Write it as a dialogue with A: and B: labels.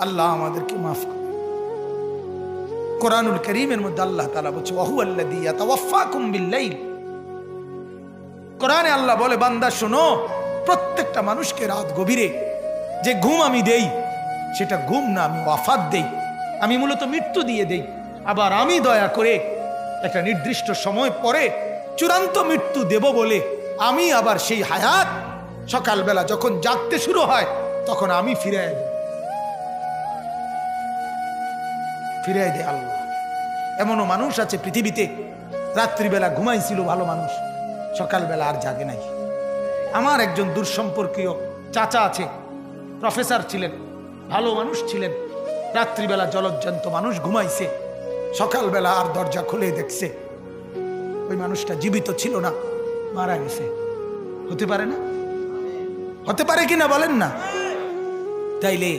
A: আল্লাহ আমাদেরকে মাফ করে। কোরআনুল কারীমের মধ্যে আল্লাহ তাআলা বলছে ওয়া হুয়াল্লাযী ইয়াতাওয়াফফাকুম বিল-লাইল। কোরআনে আল্লাহ বলে বান্দা শোনো, প্রত্যেকটা মানুষকে রাত গভীরে যে ঘুম আমি দেই সেটা ঘুম না, আমি ওয়াফাত দেই, আমি মূলত মৃত্যু দিয়ে দেই। আবার আমি দয়া করে একটা নির্দিষ্ট সময় পরে চূড়ান্ত মৃত্যু দেব বলে আমি আবার সেই হায়াত সকালবেলা যখন জাগতে শুরু হয় তখন আমি ফিরে দেয় আল্লাহ। এমনও মানুষ আছে পৃথিবীতে রাত্রিবেলা ঘুমাইছিল ভালো মানুষ, সকালবেলা আর জাগে নাই। আমার একজন দূরসম্পর্কীয় চাচা আছে, প্রফেসর ছিলেন, ভালো মানুষ ছিলেন। রাত্রিবেলা জলজ্জান্ত মানুষ ঘুমাইছে, সকালবেলা আর দরজা খুলে দেখছে ওই মানুষটা জীবিত ছিল না, মারা গেছে। হতে পারে না? হতে পারে কিনা বলেন না? তাইলে